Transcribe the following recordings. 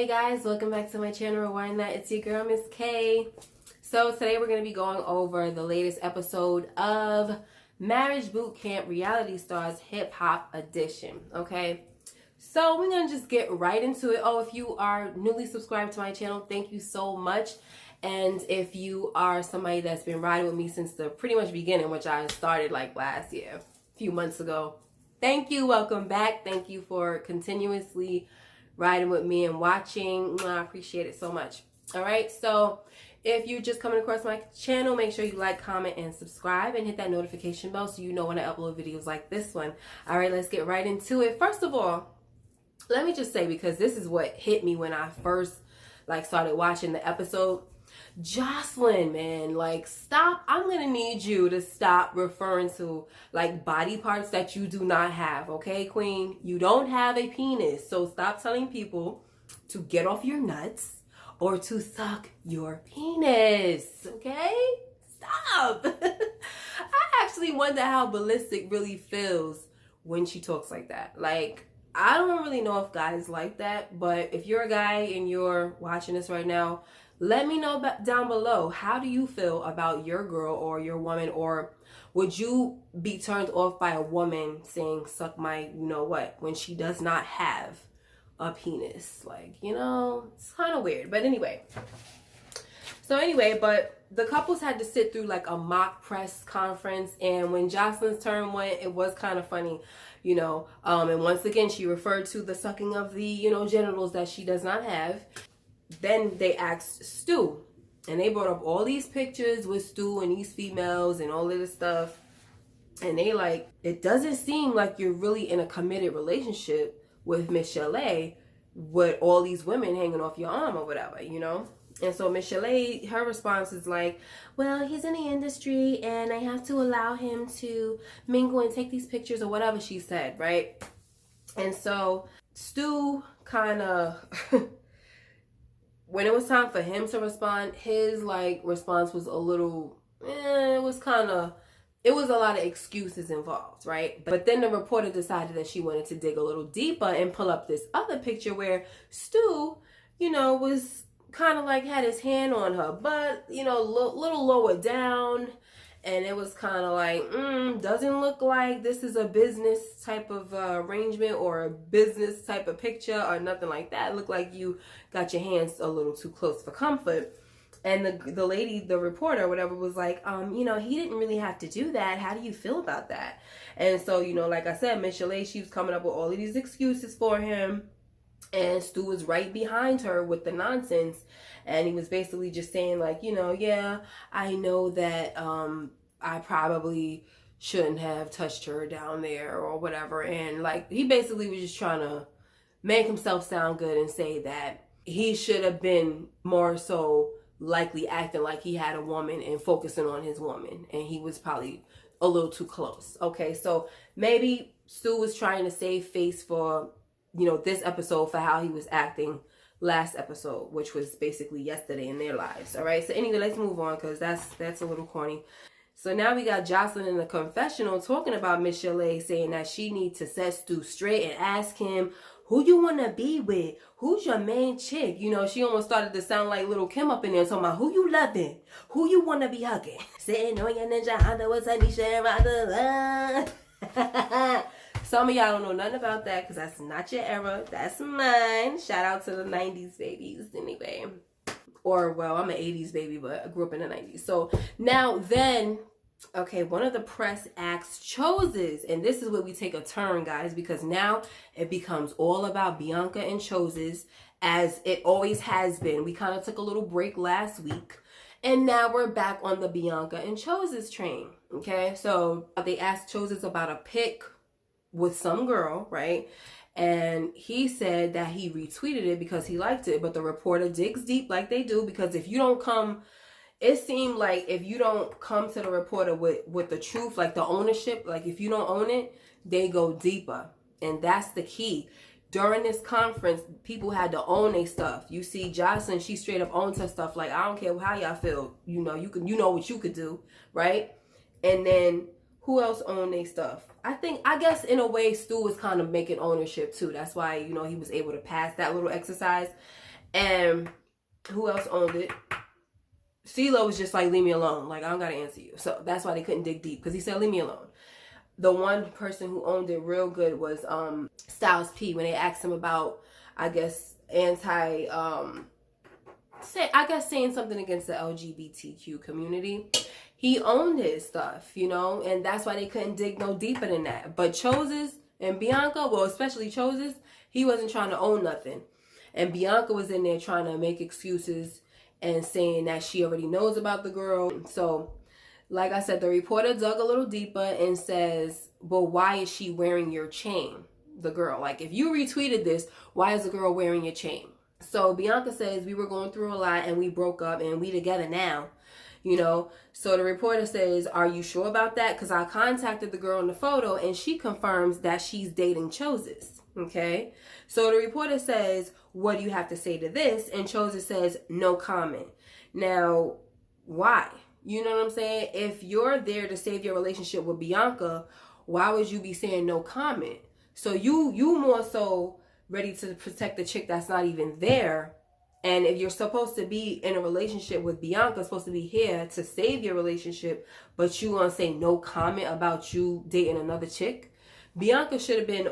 guys, welcome back to my channel. Rewind That. It's your girl Miss K. So today we're going to be going over the latest episode of Marriage Boot Camp Reality Stars Hip Hop Edition. Okay, so we're going to just get right into it. Oh, if you are newly subscribed to my channel, thank you so much. And if you are somebody that's been riding with me since the pretty much beginning, which I started like last year, a few months ago, thank you. Welcome back. Thank you for continuously riding with me and watching. I appreciate it so much. All right, so if you're just coming across my channel, make sure you like, comment, and subscribe, and hit that notification bell so you know when I upload videos like this one. All right, let's get right into it. First of all, let me just say, because this is what hit me when I first started watching the episode. Jocelyn, man, stop. I'm gonna need you to stop referring to body parts that you do not have. Okay, queen, you don't have a penis, so stop telling people to get off your nuts or to suck your penis. Okay, stop. I actually wonder how Ballistic really feels when she talks like that. I don't really know if guys like that, but if you're a guy and you're watching this right now, let me know down below. How do you feel about your girl or your woman? Or would you be turned off by a woman saying, suck my, you know what, when she does not have a penis? It's kind of weird. But anyway. But the couples had to sit through a mock press conference. And when Jocelyn's turn went, it was kind of funny, and once again, she referred to the sucking of the, genitals that she does not have. Then they asked Stu, and they brought up all these pictures with Stu and these females and all of this stuff. And they it doesn't seem like you're really in a committed relationship with Miss Chalet with all these women hanging off your arm or whatever, And so Miss Chalet, her response is well, he's in the industry and I have to allow him to mingle and take these pictures or whatever she said, right? And so Stu kind of... when it was time for him to respond, his response was a little, it was a lot of excuses involved, right? But then the reporter decided that she wanted to dig a little deeper and pull up this other picture where Stu, was kind of had his hand on her butt, little lower down. And it was kind of doesn't look like this is a business type of arrangement or a business type of picture or nothing like that. It looked like you got your hands a little too close for comfort. And the lady, the reporter, whatever, was he didn't really have to do that. How do you feel about that? And so, like I said, Miss Chalet, she was coming up with all of these excuses for him. And Stu was right behind her with the nonsense. And he was basically just saying yeah, I know that I probably shouldn't have touched her down there or whatever. And he basically was just trying to make himself sound good and say that he should have been more so likely acting like he had a woman and focusing on his woman. And he was probably a little too close. Okay, so maybe Stu was trying to save face for this episode for how he was acting last episode, which was basically yesterday in their lives. All right, so anyway, let's move on because that's a little corny. So now we got Jocelyn in the confessional talking about Miss Chalet, saying that she needs to set Stu straight and ask him who you want to be with, who's your main chick. She almost started to sound like Little Kim up in there talking about who you loving, who you want to be hugging. Sitting on your ninja Honda with Tanisha and Rhonda. Some of y'all don't know nothing about that because that's not your era. That's mine. Shout out to the 90s babies anyway. Or, well, I'm an 80s baby, but I grew up in the 90s. So now then, okay, one of the press asks Chozus. And this is where we take a turn, guys, because now it becomes all about Bianca and Chozus, as it always has been. We kind of took a little break last week. And now we're back on the Bianca and Chozus train. Okay, so they asked Chozus about a pic with some girl, right? And he said that he retweeted it because he liked it, but the reporter digs deep like they do, because if you don't come, it seemed like if you don't come to the reporter with the truth, the ownership, if you don't own it, they go deeper. And that's the key. During this conference, people had to own their stuff. You see Jocelyn, she straight up owns her stuff. I don't care how y'all feel. You know what you could do, right? And then who else owned their stuff? I guess in a way Stu was kind of making ownership too. That's why, he was able to pass that little exercise. And who else owned it? CeeLo was just like, leave me alone. Like, I don't got to answer you. So that's why they couldn't dig deep, because he said, leave me alone. The one person who owned it real good was Styles P, when they asked him about, I guess, saying something against the LGBTQ community. He owned his stuff, you know, and that's why they couldn't dig no deeper than that. But Chozus and Bianca, well, especially Chozus, he wasn't trying to own nothing. And Bianca was in there trying to make excuses and saying that she already knows about the girl. So, like I said, the reporter dug a little deeper and says, well, why is she wearing your chain? The girl. Like, if you retweeted this, why is the girl wearing your chain? So Bianca says, we were going through a lot and we broke up and we together now, you know. So the reporter says, are you sure about that? Because I contacted the girl in the photo and she confirms that she's dating Chozus. Okay. So the reporter says, what do you have to say to this? And Chozus says, no comment. Now, why? You know what I'm saying? If you're there to save your relationship with Bianca, why would you be saying no comment? So you more so ready to protect the chick that's not even there. And if you're supposed to be in a relationship with Bianca, supposed to be here to save your relationship, but you want to say no comment about you dating another chick, Bianca should have been,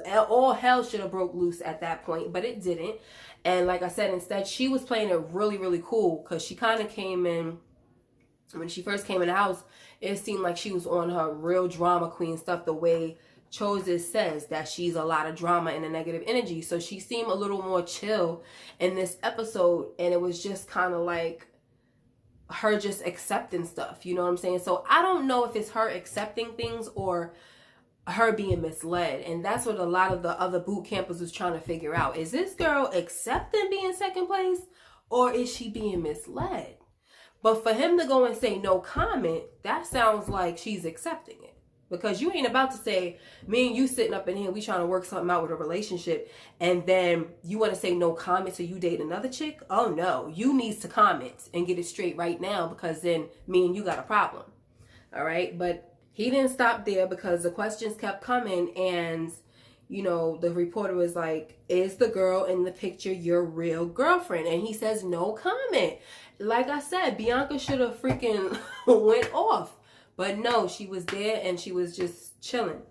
all hell should have broke loose at that point, but it didn't. And like I said, instead, she was playing it really, really cool, because she kind of came in, when she first came in the house, it seemed like she was on her real drama queen stuff, the way Chozus says that she's a lot of drama and a negative energy. So she seemed a little more chill in this episode, and it was just kind of like her just accepting stuff, you know what I'm saying? So I don't know if it's her accepting things or her being misled, and that's what a lot of the other boot campers was trying to figure out. Is this girl accepting being second place, or is she being misled? But for him to go and say no comment, that sounds like she's accepting it. Because you ain't about to say, me and you sitting up in here, we trying to work something out with a relationship, and then you want to say no comment so you date another chick? Oh no, you needs to comment and get it straight right now, because then me and you got a problem. All right, but he didn't stop there, because the questions kept coming, and you know, the reporter was like, is the girl in the picture your real girlfriend? And he says no comment. Like I said, Bianca should have freaking went off. But no, she was there and she was just chilling.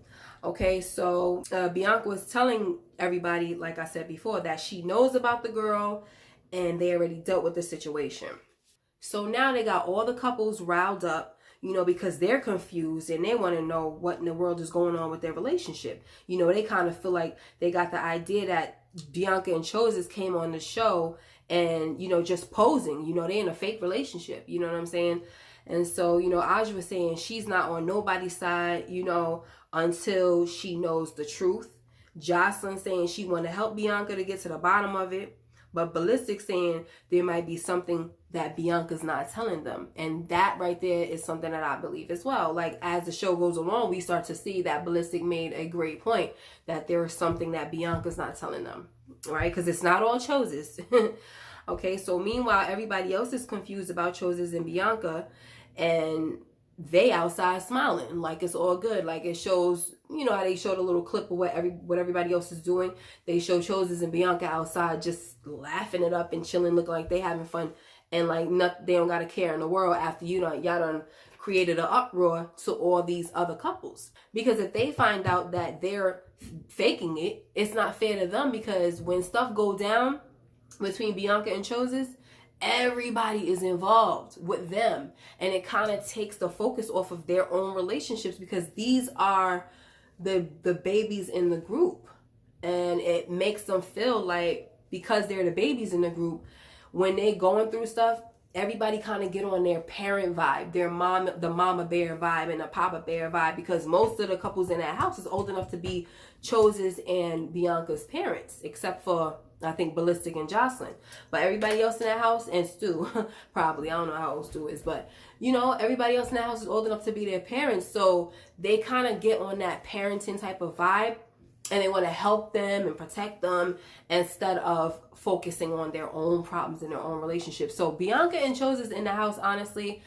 Okay, so Bianca was telling everybody, like I said before, that she knows about the girl and they already dealt with the situation. So now they got all the couples riled up, you know, because they're confused and they want to know what in the world is going on with their relationship. You know, they kind of feel like they got the idea that Bianca and Chozus came on the show and, you know, just posing. You know, they in a fake relationship. You know what I'm saying? And so, you know, Aja was saying she's not on nobody's side, you know, until she knows the truth. Jocelyn saying she want to help Bianca to get to the bottom of it. But Ballistic saying there might be something that Bianca's not telling them. And that right there is something that I believe as well. Like, as the show goes along, we start to see that Ballistic made a great point, that there is something that Bianca's not telling them. Right? Because it's not all Chozus. Okay, so meanwhile, everybody else is confused about Chozus and Bianca. And they outside smiling like it's all good. Like, it shows, you know how they showed a little clip of what everybody else is doing. They show Chozus and Bianca outside just laughing it up and chilling, looking like they having fun, and like they don't got a care in the world after y'all done created an uproar to all these other couples. Because if they find out that they're faking it, it's not fair to them, because when stuff go down between Bianca and Chozus, everybody is involved with them, and it kind of takes the focus off of their own relationships, because these are the babies in the group, and it makes them feel like, because they're the babies in the group, when they going through stuff, everybody kind of get on their parent vibe, the mama bear vibe and the papa bear vibe, because most of the couples in that house is old enough to be Chozus and Bianca's parents, except for I think Ballistic and Jocelyn. But everybody else in that house, and Stu, probably, I don't know how old Stu is, but, you know, everybody else in that house is old enough to be their parents. So they kind of get on that parenting type of vibe, and they want to help them and protect them instead of focusing on their own problems in their own relationship. So Bianca and Chozus in the house, honestly,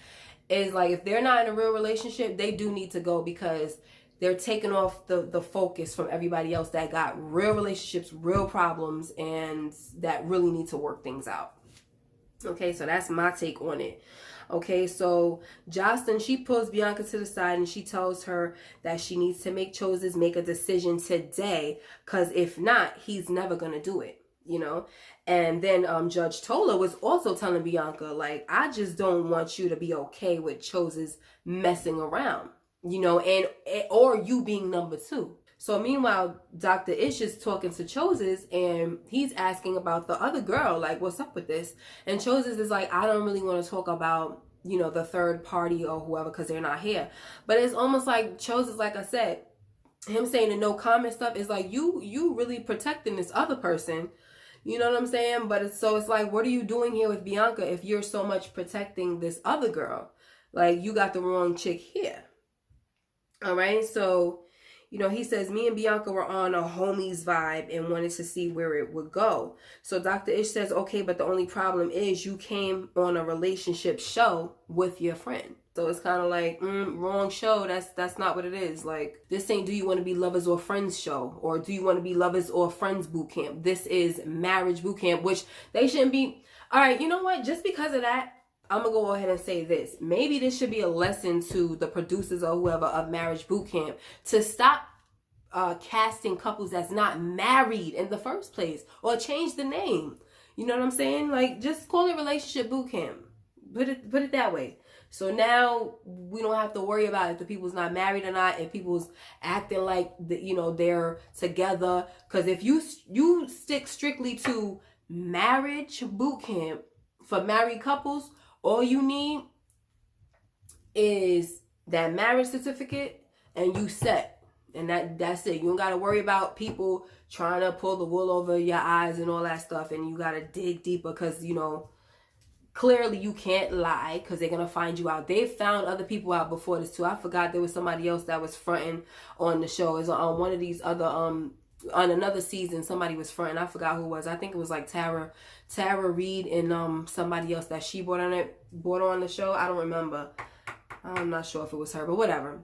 is like, if they're not in a real relationship, they do need to go, because they're taking off the focus from everybody else that got real relationships, real problems, and that really need to work things out. Okay, so that's my take on it. Okay, so Jocelyn, she pulls Bianca to the side and she tells her that she needs to make Chozus make a decision today, because if not, he's never going to do it, you know. And then Judge Tola was also telling Bianca, like, I just don't want you to be okay with Chozus messing around, you know, and or you being number two. So meanwhile, Dr. Ish is talking to Chozus and he's asking about the other girl, like, what's up with this? And Chozus is like, I don't really want to talk about, you know, the third party or whoever because they're not here. But it's almost like Chozus, like I said, him saying the no comment stuff is like, you really protecting this other person. You know what I'm saying? But it's like, what are you doing here with Bianca if you're so much protecting this other girl? Like, you got the wrong chick here. All right, so, you know, he says, me and Bianca were on a homies vibe and wanted to see where it would go. So Dr. Ish says, okay, but the only problem is you came on a relationship show with your friend. So it's kind of like, wrong show. That's not what it is. Like, this ain't do you want to be lovers or friends show, or do you want to be lovers or friends boot camp. This is marriage boot camp, which they shouldn't be. All right, you know what? Just because of that, I'm going to go ahead and say this. Maybe this should be a lesson to the producers or whoever of Marriage Boot Camp to stop casting couples that's not married in the first place, or change the name. You know what I'm saying? Like, just call it Relationship Boot Camp. Put it that way. So now we don't have to worry about if the people's not married or not, if people's acting like they're together. Because if you stick strictly to Marriage Boot Camp for married couples, all you need is that marriage certificate and you set. And that's it. You don't got to worry about people trying to pull the wool over your eyes and all that stuff. And you got to dig deeper because, you know, clearly you can't lie because they're going to find you out. They found other people out before this too. I forgot there was somebody else that was fronting on the show. It was on one of these other, on another season, somebody was fronting. I forgot who it was. I think it was like Tara Reid and somebody else that she brought on the show. I don't remember. I'm not sure if it was her, but whatever.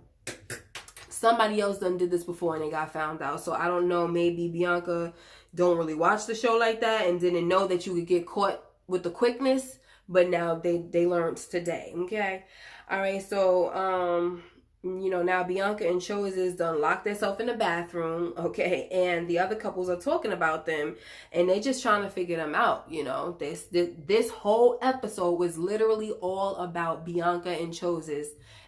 Somebody else done did this before and they got found out. So I don't know. Maybe Bianca don't really watch the show like that and didn't know that you could get caught with the quickness. But now they learned today. Okay. All right. So, you know, now Bianca and Chozus done locked themselves in the bathroom, okay, and the other couples are talking about them, and they just trying to figure them out, you know. This whole episode was literally all about Bianca and Chozus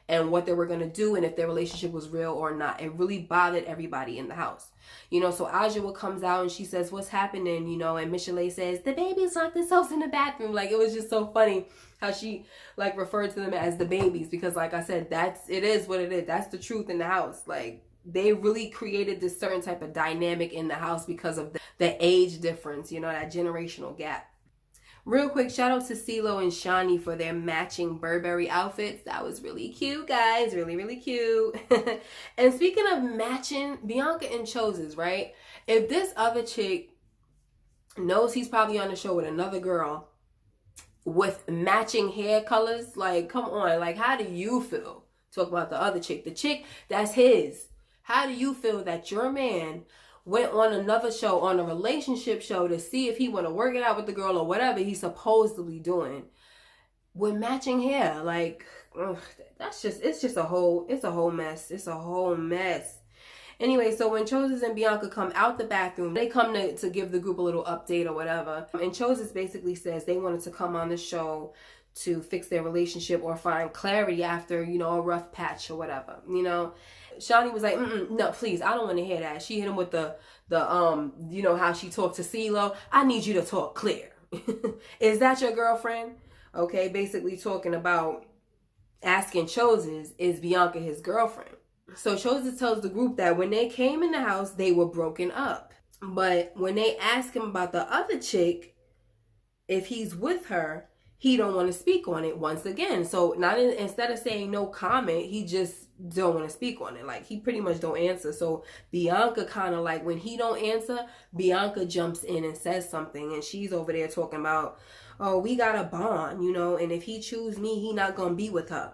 and what they were going to do and if their relationship was real or not. It really bothered everybody in the house. You know, so Ajawa comes out and she says, what's happening, you know, and Michelet says, the babies locked themselves in the bathroom. Like, it was just so funny how she, like, referred to them as the babies because, like I said, it is what it is. That's the truth in the house. Like, they really created this certain type of dynamic in the house because of the age difference, you know, that generational gap. Real quick, shout out to CeeLo and Shani for their matching Burberry outfits. That was really cute, guys. Really, really cute. And speaking of matching, Bianca and Chozus, right? If this other chick knows he's probably on the show with another girl with matching hair colors, like, come on. Like, how do you feel? Talk about the other chick. The chick that's his. How do you feel that your man went on another show, on a relationship show, to see if he want to work it out with the girl or whatever he's supposedly doing with matching hair? Like, ugh, it's a whole mess. It's a whole mess. Anyway, so when Chozus and Bianca come out the bathroom, they come to give the group a little update or whatever. And Chozus basically says they wanted to come on the show to fix their relationship or find clarity after, you know, a rough patch or whatever, you know. Shani was like, no, please, I don't want to hear that. She hit him with the you know, how she talked to CeeLo. I need you to talk clear. Is that your girlfriend? Okay, basically talking about asking Chozus, is Bianca his girlfriend? So Chozus tells the group that when they came in the house, they were broken up. But when they ask him about the other chick, if he's with her, he don't want to speak on it once again. So instead of saying no comment, he just don't want to speak on it. Like, he pretty much don't answer. So Bianca kind of, like, when he don't answer, Bianca jumps in and says something. And she's over there talking about, oh, we got a bond, you know, and if he choose me, he not going to be with her.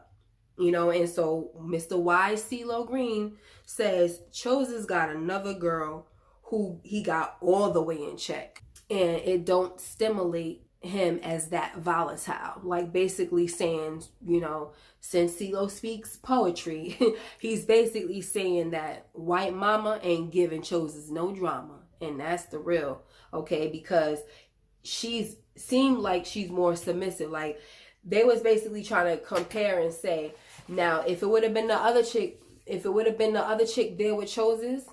You know, and so Mr. Wise CeeLo Green says Chozus got another girl who he got all the way in check. And it don't stimulate him as that volatile. Like basically saying, you know, since CeeLo speaks poetry, he's basically saying that white mama ain't giving Chozus no drama. And that's the real, okay? Because she's seemed like she's more submissive. Like they was basically trying to compare and say, now if it would have been the other chick, there with Chozus,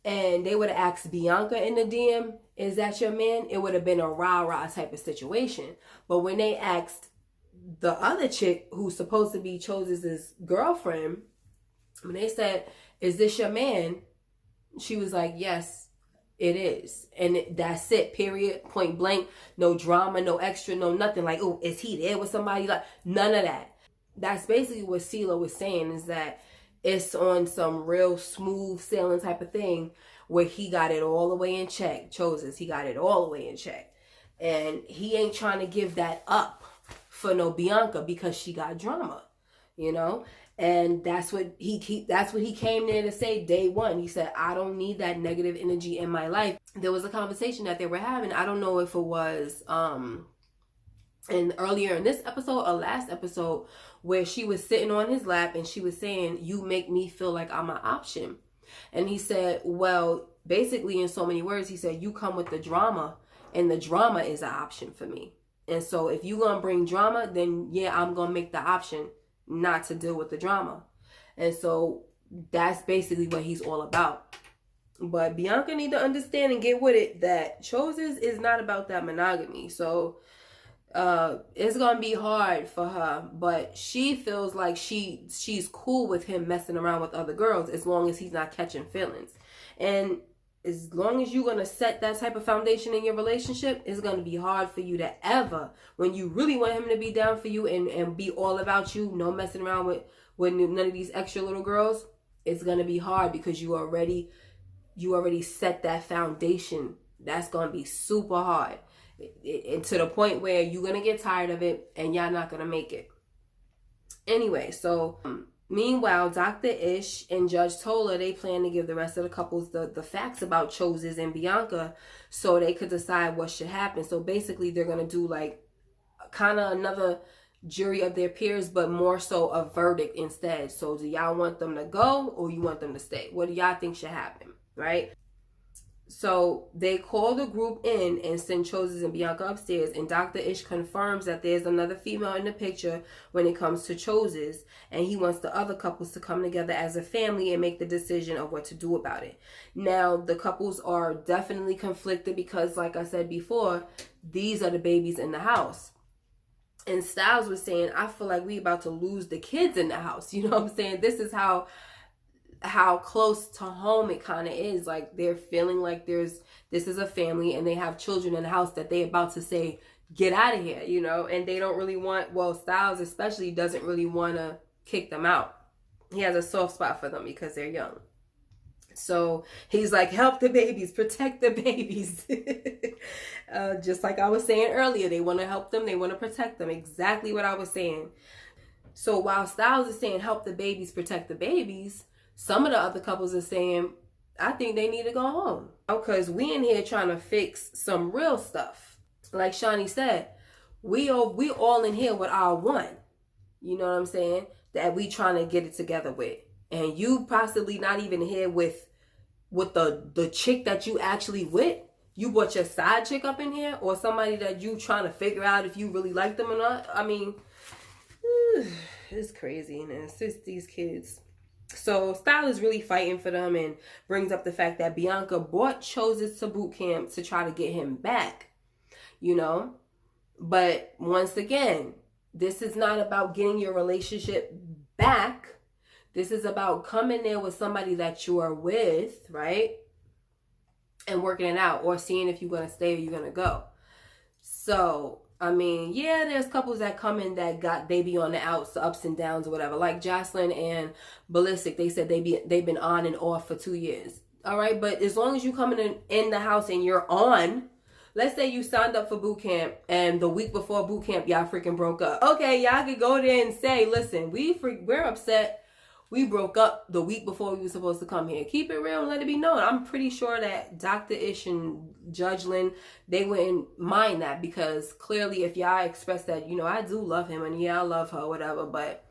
and they would have asked Bianca in the DM, is that your man? It would have been a rah-rah type of situation. But when they asked the other chick, who's supposed to be Chozuz's girlfriend, when they said, is this your man? She was like, yes, it is. And that's it, period, point blank. No drama, no extra, no nothing. Like, oh, is he there with somebody? Like, none of that. That's basically what CeeLo was saying, is that it's on some real smooth sailing type of thing where he got it all the way in check. Chozus, he got it all the way in check. And he ain't trying to give that up for no Bianca because she got drama, you know? And that's what he came there to say day one. He said, I don't need that negative energy in my life. There was a conversation that they were having. I don't know if it was and earlier in this episode or last episode, where she was sitting on his lap and she was saying, you make me feel like I'm an option. And he said, well, basically in so many words, he said, you come with the drama and the drama is an option for me. And so if you're going to bring drama, then yeah, I'm going to make the option not to deal with the drama. And so that's basically what he's all about. But Bianca need to understand and get with it that Chozus is not about that monogamy. So it's gonna be hard for her, but she feels like she's cool with him messing around with other girls as long as he's not catching feelings. And as long as you're gonna set that type of foundation in your relationship, it's gonna be hard for you to ever, when you really want him to be down for you and be all about you, no messing around with none of these extra little girls, it's gonna be hard because you already set that foundation. That's gonna be super hard. And to the point where you're going to get tired of it and y'all not going to make it. Anyway, so meanwhile, Dr. Ish and Judge Tola, they plan to give the rest of the couples the facts about Chozus and Bianca so they could decide what should happen. So basically, they're going to do like kind of another jury of their peers, but more so a verdict instead. So do y'all want them to go or you want them to stay? What do y'all think should happen, right? So they call the group in and send Chozus and Bianca upstairs, and Dr. Ish confirms that there's another female in the picture when it comes to Chozus, and he wants the other couples to come together as a family and make the decision of what to do about it. Now, the couples are definitely conflicted because, like I said before, these are the babies in the house. And Styles was saying, I feel like we about to lose the kids in the house. You know what I'm saying? This is how close to home it kind of is. Like they're feeling like this is a family and they have children in the house that they about to say, get out of here, you know, and they don't really want, well, Styles especially doesn't really want to kick them out. He has a soft spot for them because they're young. So he's like, help the babies, protect the babies. Just like I was saying earlier, they want to help them, they want to protect them. Exactly what I was saying. So while Styles is saying help the babies, protect the babies, some of the other couples are saying, I think they need to go home. Because we in here trying to fix some real stuff. Like Shani said, we all in here with our one. You know what I'm saying? That we trying to get it together with. And you possibly not even here with the chick that you actually with. You brought your side chick up in here, or somebody that you trying to figure out if you really like them or not. I mean, it's crazy, and it's just these kids. So Style is really fighting for them and brings up the fact that Bianca brought Chozus to boot camp to try to get him back, you know. But once again, this is not about getting your relationship back. This is about coming there with somebody that you are with, right? And working it out, or seeing if you're going to stay or you're going to go. So, I mean, yeah, there's couples that come in that they be on the outs, the ups and downs or whatever. Like Jocelyn and Ballistic, they said they've been on and off for 2 years. All right, but as long as you coming in the house and you're on, let's say you signed up for boot camp and the week before boot camp, y'all freaking broke up. Okay, y'all could go there and say, listen, we're upset. We broke up the week before we were supposed to come here. Keep it real and let it be known. I'm pretty sure that Dr. Ish and Judge Lynn, they wouldn't mind that, because clearly if y'all express that, you know, I do love him and yeah, I love her, whatever, but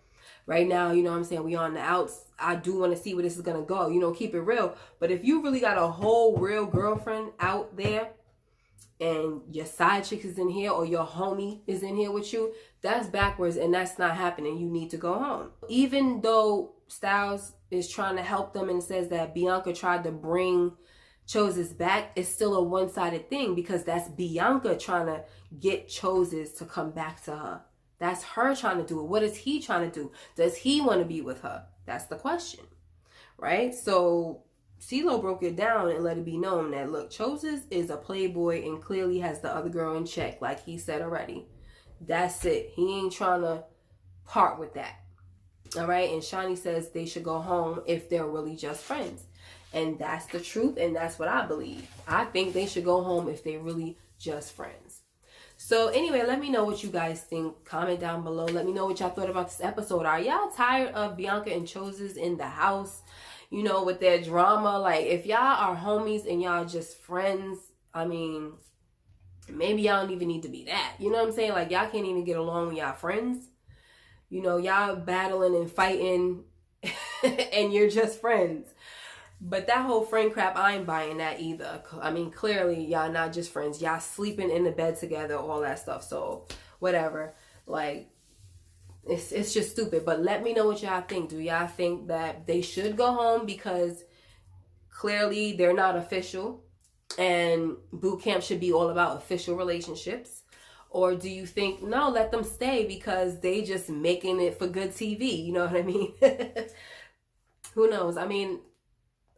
right now, you know what I'm saying, we on the outs. I do want to see where this is going to go. You know, keep it real. But if you really got a whole real girlfriend out there and your side chick is in here or your homie is in here with you, that's backwards and that's not happening. You need to go home. Even though Styles is trying to help them and says that Bianca tried to bring Chozus back, it's still a one-sided thing, because that's Bianca trying to get Chozus to come back to her. That's her trying to do it. What is he trying to do? Does he want to be with her? That's the question, right? So CeeLo broke it down and let it be known that, look, Chozus is a playboy and clearly has the other girl in check, like he said already. That's it. He ain't trying to part with that. All right? And Shani says they should go home if they're really just friends. And that's the truth, and that's what I believe. I think they should go home if they're really just friends. So anyway, let me know what you guys think. Comment down below. Let me know what y'all thought about this episode. Are y'all tired of Bianca and Chozus in the house, you know, with their drama? Like, if y'all are homies and y'all just friends, I mean, maybe y'all don't even need to be that. You know what I'm saying? Like, y'all can't even get along with y'all friends. You know, y'all battling and fighting and you're just friends. But that whole friend crap, I ain't buying that either. I mean, clearly, y'all not just friends. Y'all sleeping in the bed together, all that stuff. So, whatever. Like, it's just stupid. But let me know what y'all think. Do y'all think that they should go home because clearly they're not official and boot camp should be all about official relationships? Or do you think, no, let them stay because they just making it for good TV? You know what I mean? Who knows? I mean,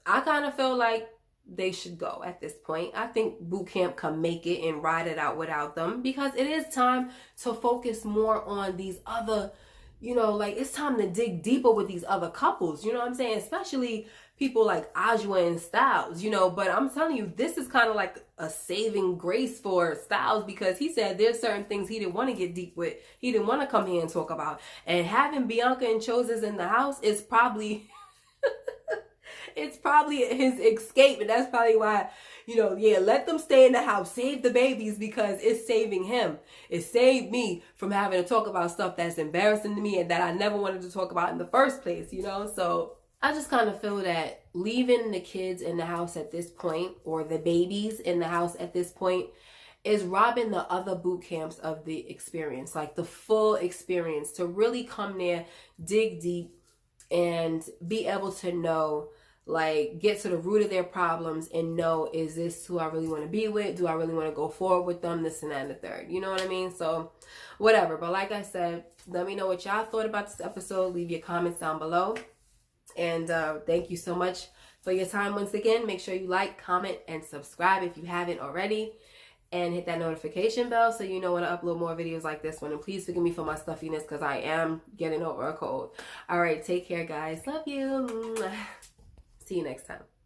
I kind of feel like they should go at this point. I think boot camp can make it and ride it out without them, because it is time to focus more on these other, you know, like, it's time to dig deeper with these other couples. You know what I'm saying? Especially people like Ajwa and Styles, you know. But I'm telling you, this is kind of like a saving grace for Styles, because he said there's certain things he didn't want to get deep with. He didn't want to come here and talk about. And having Bianca and Chozus in the house is probably... it's probably his escape, and that's probably why, you know, yeah, let them stay in the house, save the babies, because it's saving him. It saved me from having to talk about stuff that's embarrassing to me and that I never wanted to talk about in the first place, you know. So I just kind of feel that leaving the kids in the house at this point, or the babies in the house at this point, is robbing the other boot camps of the experience, like the full experience, to really come there, dig deep, and be able to know, like, get to the root of their problems and know, is this who I really want to be with? Do I really want to go forward with them? This and that and the third. You know what I mean? So, whatever. But like I said, let me know what y'all thought about this episode. Leave your comments down below. And thank you so much for your time once again. Make sure you like, comment, and subscribe if you haven't already. And hit that notification bell so you know when I upload more videos like this one. And please forgive me for my stuffiness, because I am getting over a cold. All right, take care, guys. Love you. See you next time.